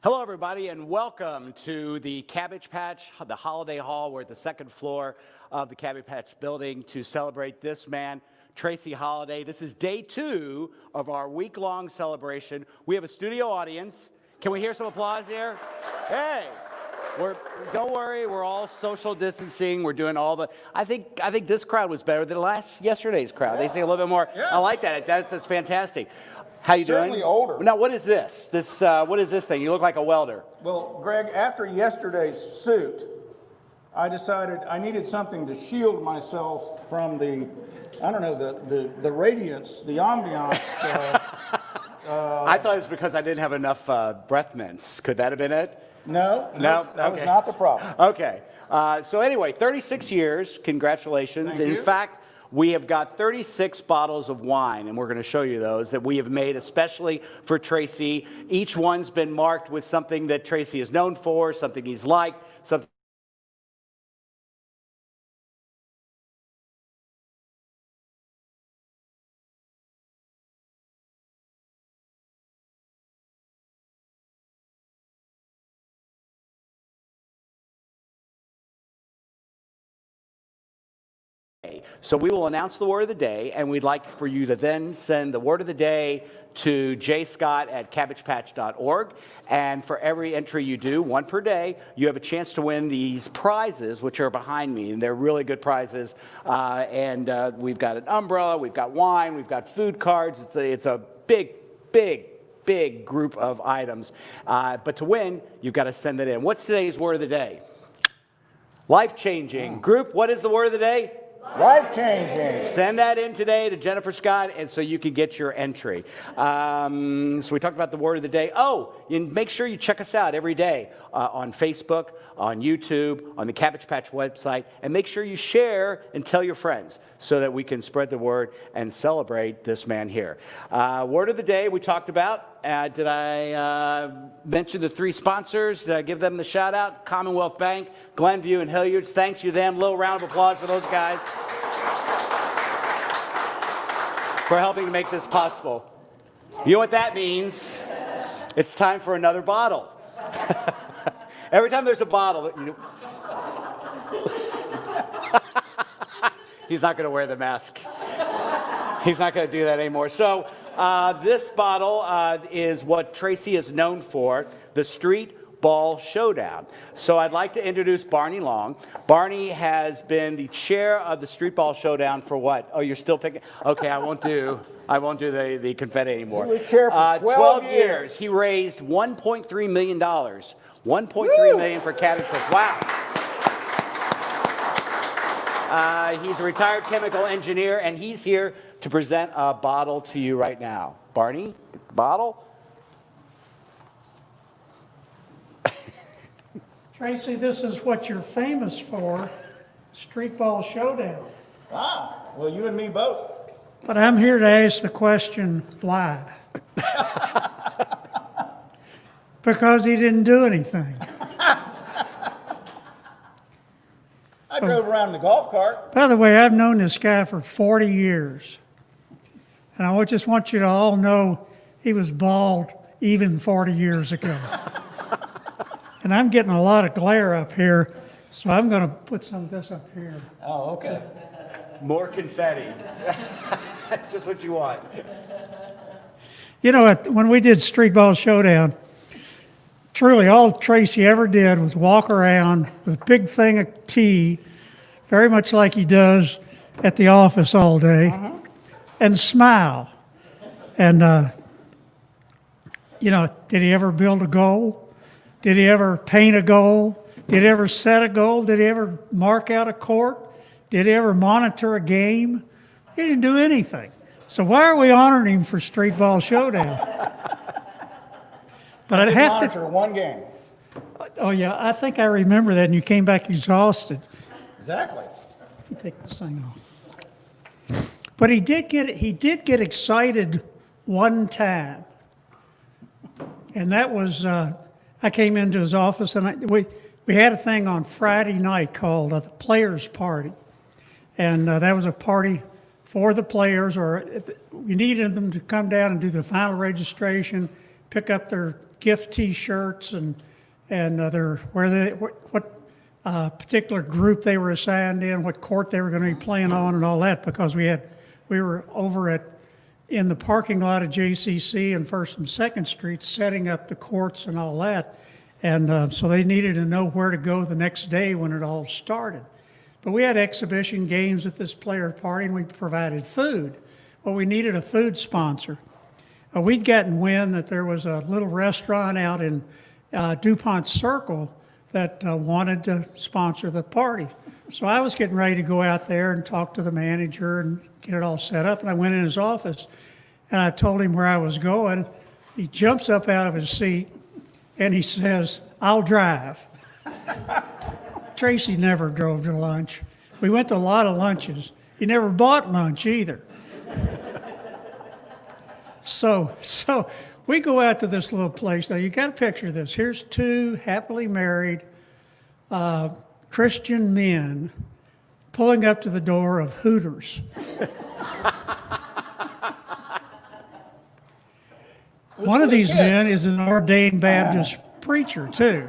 Hello, everybody, and welcome to the Cabbage Patch, the holiday hall. We're at the second floor of the Cabbage Patch building to celebrate this man, Tracy Hollday. This is day 2 of our week-long celebration. We have a studio audience. Can we hear some applause here? Hey! Don't worry, we're all social distancing. We're doing all the. I think this crowd was better than yesterday's crowd. They sing a little bit more. Yes. I like that. That's fantastic. How you doing? Certainly older. Now, what is this? What is this thing? You look like a welder. Well, Greg, after yesterday's suit, I decided I needed something to shield myself from the radiance, the ambiance. I thought it was because I didn't have enough breath mints. Could that have been it? No, that was not the problem. Okay. So anyway, 36 years. Congratulations. Thank you. In fact, we have got 36 bottles of wine, and we're going to show you those that we have made especially for Tracy. Each one's been marked with something that Tracy is known for, something he's liked, something. So we will announce the word of the day, and we'd like for you to then send the word of the day to jscott@cabbagepatch.org. And for every entry you do, one per day, you have a chance to win these prizes, which are behind me, and they're really good prizes. We've got an umbrella, we've got wine, we've got food cards. It's a big group of items. But to win, you've got to send it in. What's today's word of the day? Life-changing. Group, what is the word of the day? Life-changing. Send that in today to Jennifer Scott, and so you can get your entry. So we talked about the word of the day. Oh, and make sure you check us out every day on Facebook, on YouTube, on the Cabbage Patch website, and make sure you share and tell your friends so that we can spread the word and celebrate this man here. Word of the day we talked about. Did I mention the 3 sponsors? Did I give them the shout out? Commonwealth Bank, Glenview, and Hilliard's. Thanks to them. Little round of applause for those guys for helping to make this possible. You know what that means? It's time for another bottle. Every time there's a bottle, he's not going to wear the mask. He's not going to do that anymore. So this bottle is what Tracy is known for, the Street Ball Showdown. So I'd like to introduce Barney Long. Barney has been the chair of the Street Ball Showdown for what? Oh, you're still picking? Okay, I won't do the confetti anymore. He was chair for 12 years. He raised $1.3 million. $1.3 million for Cabbage Patch. Wow. He's a retired chemical engineer, and he's here to present a bottle to you right now. Barney, bottle. Tracy, this is what you're famous for, Street Ball Showdown. Ah, well, you and me both. But I'm here to ask the question, why? Because he didn't do anything. I drove around in the golf cart. By the way, I've known this guy for 40 years. And I just want you to all know he was bald even 40 years ago. And I'm getting a lot of glare up here, so I'm going to put some of this up here. Oh, okay. More confetti. Just what you want. You know, when we did Street Ball Showdown, truly all Tracy ever did was walk around with a big thing of tea, very much like he does at the office all day, and smile. And, did he ever build a goal? Did he ever paint a goal? Did he ever set a goal? Did he ever mark out a court? Did he ever monitor a game? He didn't do anything. So why are we honoring him for Street Ball Showdown? But I'd have to monitor one game. Oh yeah, I think I remember that, and you came back exhausted. Exactly. Let me take this thing off. But he did get excited one time, and that was I came into his office, and we had a thing on Friday night called the Players Party, and that was a party for the players, or if we needed them to come down and do the final registration, pick up their gift T-shirts and what particular group they were assigned in, what court they were going to be playing on, and all that, because we were over in the parking lot of JCC and First and Second Street setting up the courts and all that, and so they needed to know where to go the next day when it all started. But we had exhibition games at this player party, and we provided food. Well, we needed a food sponsor. We'd gotten wind that there was a little restaurant out in DuPont Circle that wanted to sponsor the party. So I was getting ready to go out there and talk to the manager and get it all set up. And I went in his office and I told him where I was going. He jumps up out of his seat and he says, "I'll drive." Tracy never drove to lunch. We went to a lot of lunches. He never bought lunch either. So we go out to this little place. Now, you got to picture this. Here's two happily married Christian men pulling up to the door of Hooters. One of these men is an ordained Baptist preacher, too.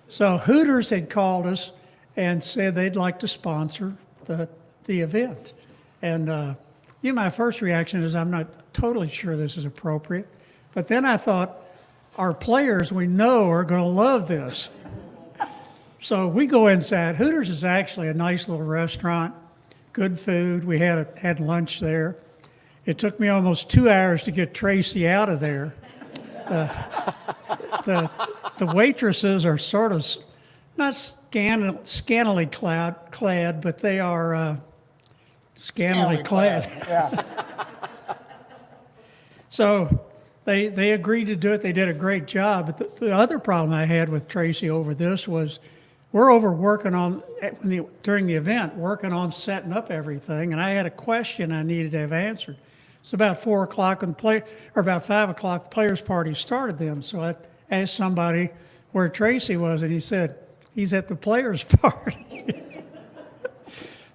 So Hooters had called us and said they'd like to sponsor the event. And my first reaction is I'm not totally sure this is appropriate. But then I thought, our players we know are going to love this. So we go inside. Hooters is actually a nice little restaurant, good food. We had lunch there. It took me almost 2 hours to get Tracy out of there. The waitresses are sort of not scantily clad, but they are scantily clad. Yeah. So they agreed to do it. They did a great job. But the other problem I had with Tracy over this was we're over working on, during the event, working on setting up everything. And I had a question I needed to have answered. It's about 4 o'clock or about 5 o'clock, the players' party started then. So I asked somebody where Tracy was, and he said, he's at the players' party.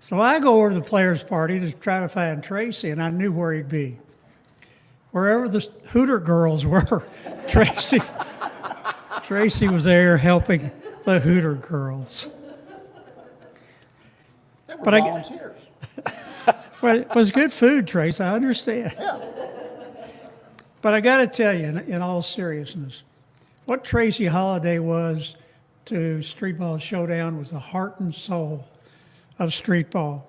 So I go over to the players' party to try to find Tracy, and I knew where he'd be. Wherever the Hooter girls were, Tracy was there helping the Hooter girls. They were But volunteers. Well, it was good food, Trace, I understand. Yeah. But I got to tell you, in all seriousness, what Tracy Hollday was to Street Ball Showdown was the heart and soul of street ball.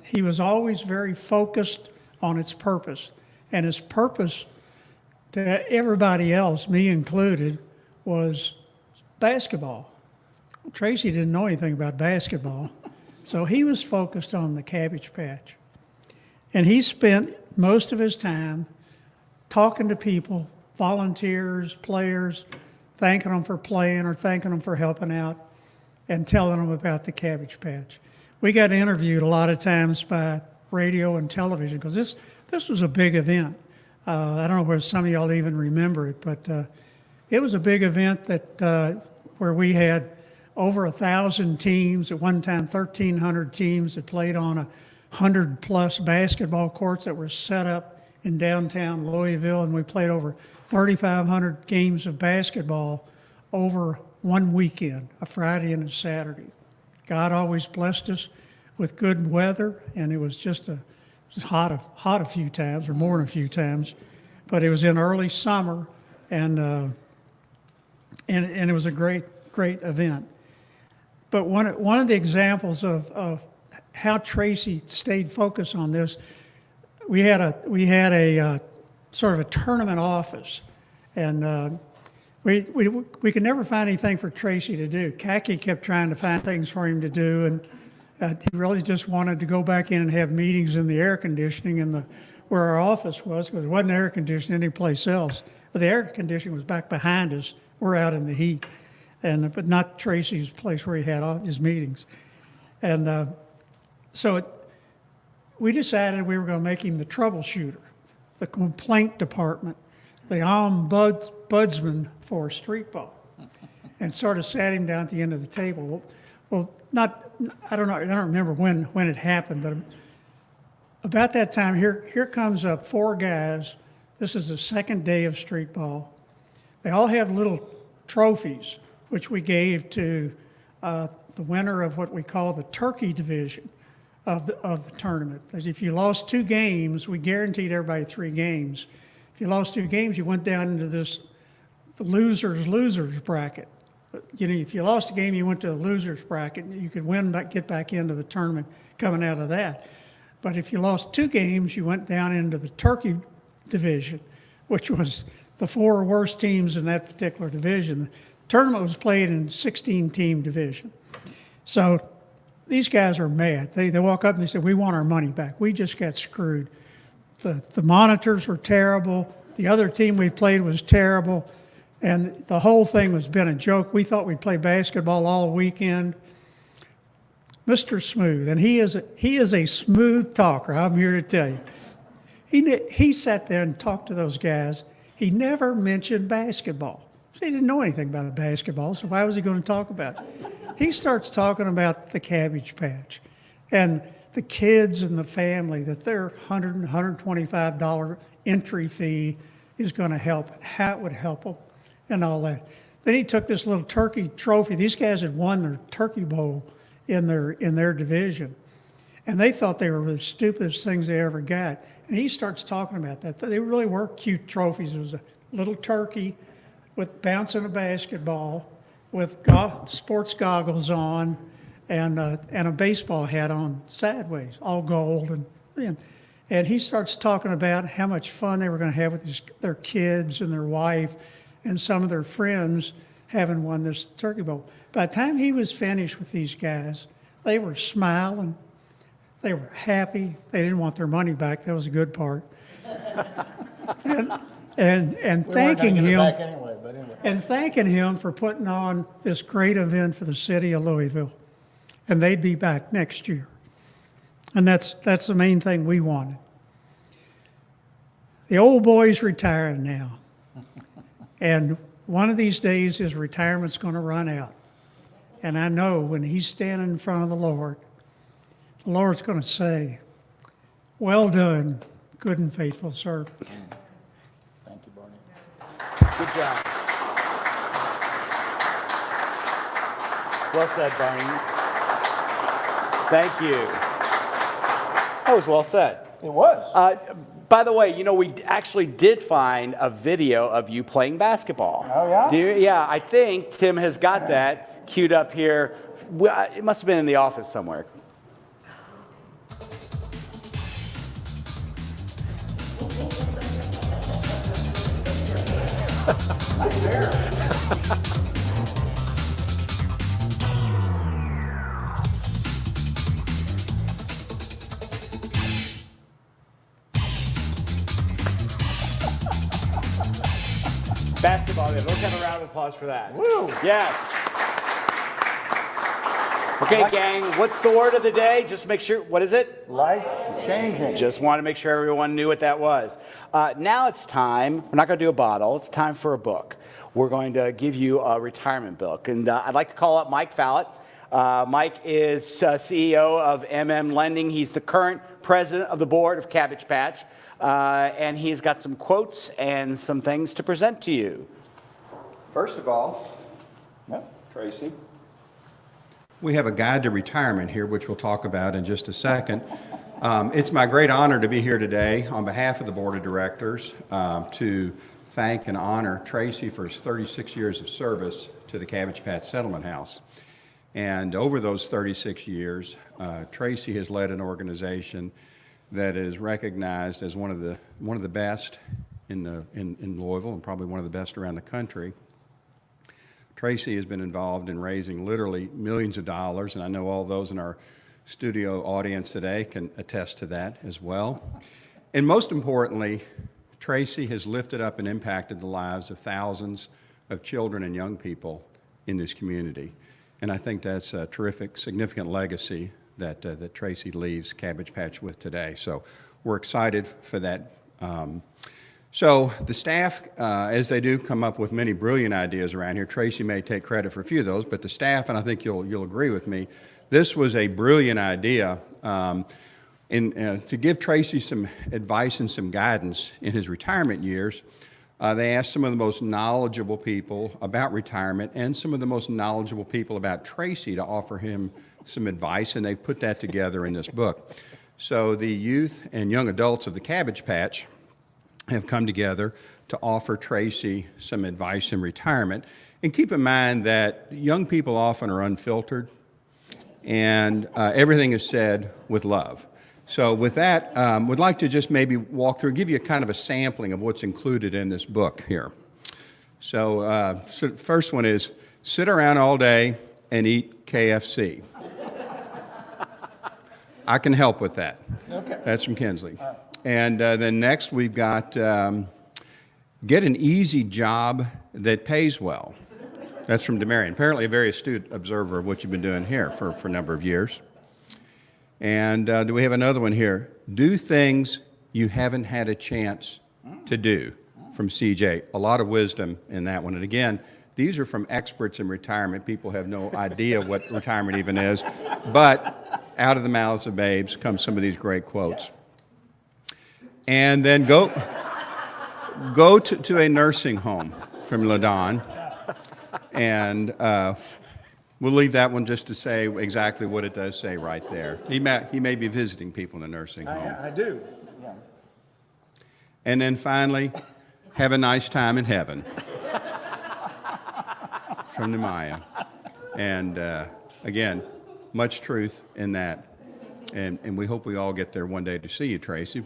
He was always very focused on its purpose. And his purpose to everybody else, me included, was basketball. Tracy didn't know anything about basketball. So he was focused on the Cabbage Patch. And he spent most of his time talking to people, volunteers, players, thanking them for playing or thanking them for helping out and telling them about the Cabbage Patch. We got interviewed a lot of times by radio and television because this was a big event. I don't know whether some of y'all even remember it, but it was a big event that where we had over 1,000 teams, at one time 1,300 teams that played on 100-plus basketball courts that were set up in downtown Louisville, and we played over 3,500 games of basketball over one weekend, a Friday and a Saturday. God always blessed us with good weather, and it was just hot a few times, or more than a few times, but it was in early summer, and it was a great event. But one of the examples of how Tracy stayed focused on this, we had a sort of a tournament office, and we could never find anything for Tracy to do. Kaki kept trying to find things for him to do, and he really just wanted to go back in and have meetings in the air conditioning where our office was, because there wasn't air conditioning anyplace else. But the air conditioning was back behind us. We're out in the heat. But not Tracy's place where he had all his meetings. And so we decided we were going to make him the troubleshooter, the complaint department, the ombudsman for street ball, and sort of sat him down at the end of the table. Well, I don't remember when it happened, but about that time, here comes up 4 guys This is the second day of street ball. They all have little trophies, which we gave to the winner of what we call the turkey division of the tournament. If you lost 2 games, we guaranteed everybody 3 games. If you lost 2 games, you went down into the losers bracket. You know, if you lost a game, you went to the losers bracket. You could win, but get back into the tournament coming out of that. But if you lost 2 games, you went down into the turkey division, which was the 4 worst teams in that particular division. The tournament was played in 16-team division. So these guys are mad. They walk up and they say, we want our money back. We just got screwed. The monitors were terrible. The other team we played was terrible. And the whole thing has been a joke. We thought we'd play basketball all weekend. Mr. Smooth, and he is a smooth talker, I'm here to tell you. He sat there and talked to those guys. He never mentioned basketball. So he didn't know anything about basketball, so why was he going to talk about it? He starts talking about the Cabbage Patch and the kids and the family, that their $100 and $125 entry fee is going to help, and how it would help them and all that. Then he took this little turkey trophy. These guys had won their turkey bowl in their division. And they thought they were the stupidest things they ever got. And he starts talking about that. They really were cute trophies. It was a little turkey with bouncing a basketball, with sports goggles on, and a baseball hat on sideways, all gold. And he starts talking about how much fun they were going to have with their kids and their wife and some of their friends having won this turkey bowl. By the time he was finished with these guys, they were smiling. They were happy. They didn't want their money back. That was a good part. and thanking him. And thanking him for putting on this great event for the city of Louisville. And they'd be back next year. And that's the main thing we wanted. The old boy's retiring now. And one of these days his retirement's going to run out. And I know when he's standing in front of the Lord's going to say, well done, good and faithful servant. Thank you, Barney. Good job. Well said, Barney. Thank you. That was well said. It was. By the way, you know, we actually did find a video of you playing basketball. Oh, yeah? Yeah, I think Tim has got that queued up here. It must have been in the office somewhere. Basketball. Let's have a round of applause for that. Woo! Yeah. Okay, gang, what's the word of the day? Just make sure, what is it? Life changing. Just want to make sure everyone knew what that was. Now it's time, we're not going to do a bottle, it's time for a book. We're going to give you a retirement book. And I'd like to call up Mike Fallett. Mike is CEO of MM Lending. He's the current president of the board of Cabbage Patch. And he's got some quotes and some things to present to you. First of all, Tracy. We have a guide to retirement here, which we'll talk about in just a second. It's my great honor to be here today on behalf of the Board of Directors to thank and honor Tracy for his 36 years of service to the Cabbage Patch Settlement House. And over those 36 years, Tracy has led an organization that is recognized as one of the best in Louisville and probably one of the best around the country. Tracy has been involved in raising literally millions of dollars, and I know all those in our studio audience today can attest to that as well. And most importantly, Tracy has lifted up and impacted the lives of thousands of children and young people in this community. And I think that's a terrific, significant legacy that Tracy leaves Cabbage Patch with today. So we're excited for that. So the staff, as they do, come up with many brilliant ideas around here. Tracy may take credit for a few of those, but the staff, and I think you'll agree with me, this was a brilliant idea. To give Tracy some advice and some guidance in his retirement years, they asked some of the most knowledgeable people about retirement and some of the most knowledgeable people about Tracy to offer him some advice, and they've put that together in this book. So the youth and young adults of the Cabbage Patch have come together to offer Tracy some advice in retirement. And keep in mind that young people often are unfiltered, and everything is said with love. So with that, would like to just maybe walk through, give you a kind of a sampling of what's included in this book here. So, so the first one is, sit around all day and eat KFC. I can help with that. Okay. That's from Kinsley. And then next we've got, get an easy job that pays well. That's from DeMarion. Apparently a very astute observer of what you've been doing here for a number of years. And do we have another one here? Do things you haven't had a chance to do, from CJ. A lot of wisdom in that one. And again, these are from experts in retirement. People have no idea what retirement even is. But out of the mouths of babes come some of these great quotes. And then go to a nursing home from LaDon. And we'll leave that one just to say exactly what it does say right there. He may be visiting people in a nursing home. I do. Yeah. And then finally, have a nice time in heaven. From Nehemiah. And again, much truth in that. And we hope we all get there one day to see you, Tracy.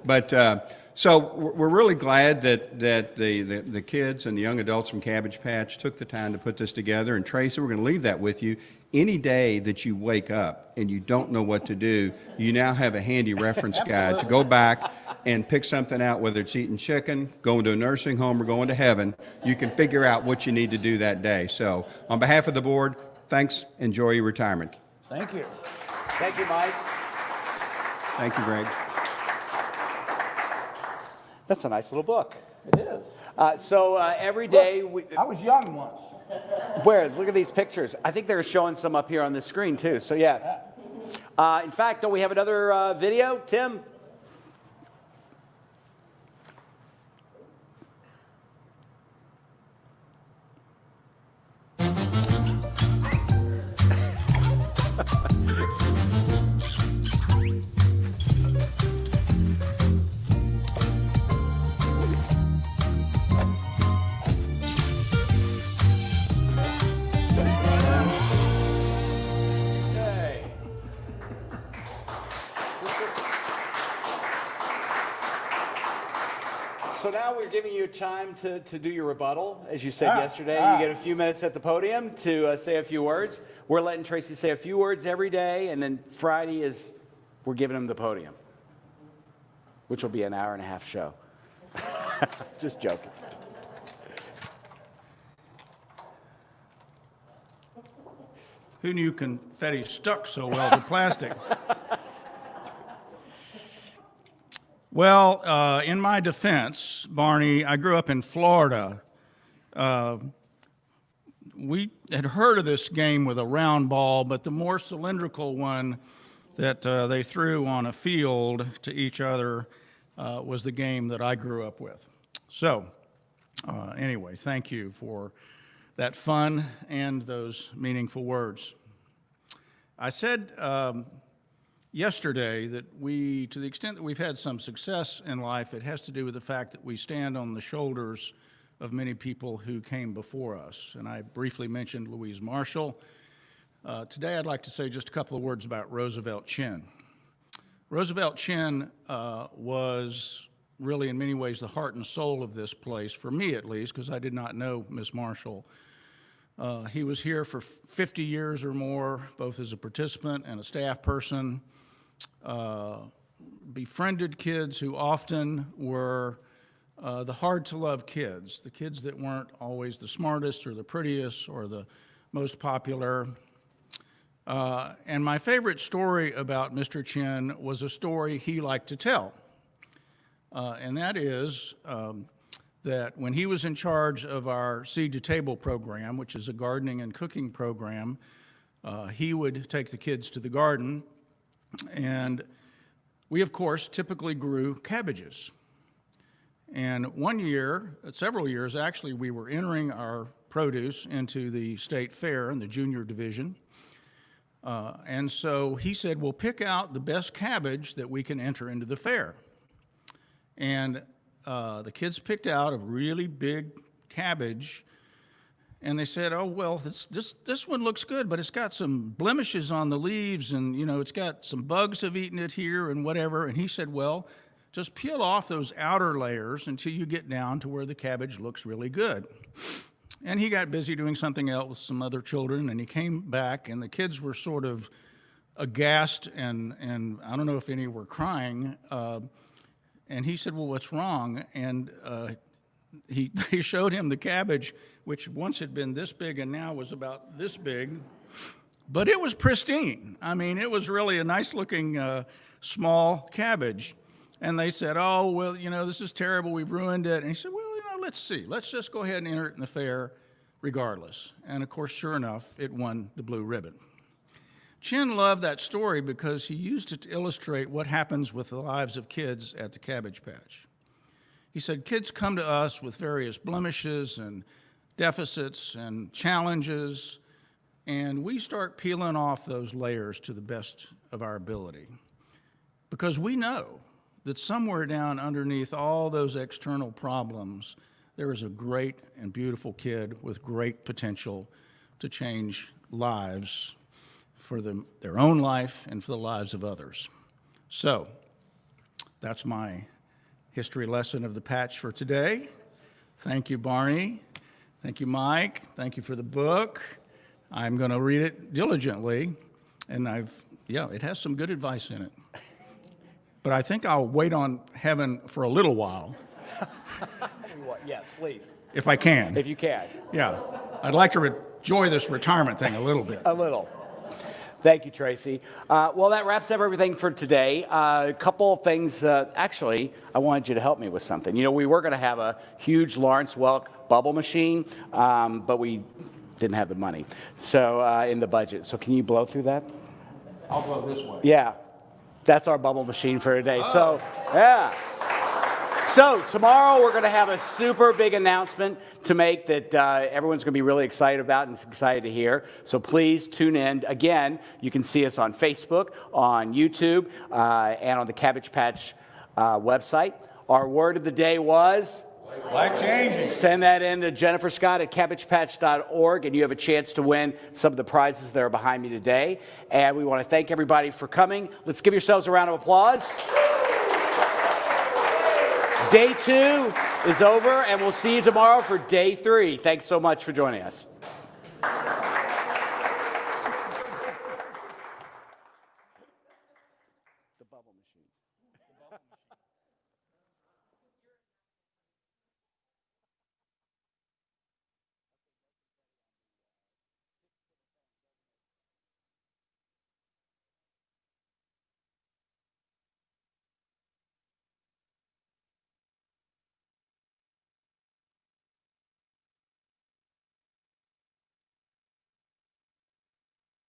But so we're really glad that the kids and the young adults from Cabbage Patch took the time to put this together. And Tracy, we're going to leave that with you. Any day that you wake up and you don't know what to do, you now have a handy reference guide to go back and pick something out, whether it's eating chicken, going to a nursing home, or going to heaven. You can figure out what you need to do that day. So on behalf of the board, thanks. Enjoy your retirement. Thank you. Thank you, Mike. Thank you, Greg. That's a nice little book. It is. So every day, I was young once. where? Look at these pictures. I think they're showing some up here on the screen too. So yes. In fact, don't we have another video, Tim? So now we're giving you time to do your rebuttal. As you said yesterday, you get a few minutes at the podium to say a few words. We're letting Tracy say a few words every day, and then Friday we're giving him the podium, which will be an hour-and-a-half show. Just joking. Who knew confetti stuck so well to plastic? Well, in my defense, Barney, I grew up in Florida. We had heard of this game with a round ball, but the more cylindrical one that they threw on a field to each other was the game that I grew up with. So, anyway, thank you for that fun and those meaningful words. I said yesterday that to the extent that we've had some success in life, it has to do with the fact that we stand on the shoulders of many people who came before us. And I briefly mentioned Louise Marshall. Today I'd like to say just a couple of words about Roosevelt Chin. Roosevelt Chin was really in many ways the heart and soul of this place, for me at least, because I did not know Miss Marshall. He was here for 50 years or more, both as a participant and a staff person. Befriended kids who often were the hard-to-love kids, the kids that weren't always the smartest or the prettiest or the most popular. And my favorite story about Mr. Chin was a story he liked to tell. And that is that when he was in charge of our Seed to Table program, which is a gardening and cooking program, he would take the kids to the garden And we, of course, typically grew cabbages. And one year, several years actually, we were entering our produce into the state fair in the junior division. And so he said, well, pick out the best cabbage that we can enter into the fair. And the kids picked out a really big cabbage, and they said, oh, well, this one looks good, but it's got some blemishes on the leaves, and, you know, it's got some bugs have eaten it here and whatever. And he said, well, just peel off those outer layers until you get down to where the cabbage looks really good. And he got busy doing something else with some other children, and he came back, and the kids were sort of aghast, and I don't know if any were crying. And he said, well, what's wrong? And they showed him the cabbage, which once had been this big and now was about this big. But it was pristine. I mean, it was really a nice-looking small cabbage. And they said, oh, well, you know, this is terrible. We've ruined it. And he said, well, you know, let's see. Let's just go ahead and enter it in the fair regardless. And, of course, sure enough, it won the blue ribbon. Chin loved that story because he used it to illustrate what happens with the lives of kids at the Cabbage Patch. He said, kids come to us with various blemishes and deficits and challenges, and we start peeling off those layers to the best of our ability. Because we know that somewhere down underneath all those external problems, there is a great and beautiful kid with great potential to change lives for their own life and for the lives of others. So that's my history lesson of the patch for today. Thank you, Barney. Thank you, Mike. Thank you for the book. I'm going to read it diligently, and it has some good advice in it. But I think I'll wait on heaven for a little while. Yes, please. If I can. If you can. Yeah. I'd like to enjoy this retirement thing a little bit. A little. Thank you, Tracy. Well, that wraps up everything for today. A couple of things. Actually, I wanted you to help me with something. You know, we were going to have a huge Lawrence Welk bubble machine, but we didn't have the money in the budget. So can you blow through that? I'll blow this way. Yeah. That's our bubble machine for today. Oh. So, yeah. So tomorrow we're going to have a super big announcement to make that everyone's going to be really excited about and excited to hear. So please tune in. Again, you can see us on Facebook, on YouTube, and on the Cabbage Patch website. Our word of the day was... life-changing. Send that in to Jennifer Scott at cabbagepatch.org, and you have a chance to win some of the prizes that are behind me today. And we want to thank everybody for coming. Let's give yourselves a round of applause. Day 2 is over, and we'll see you tomorrow for day 3. Thanks so much for joining us.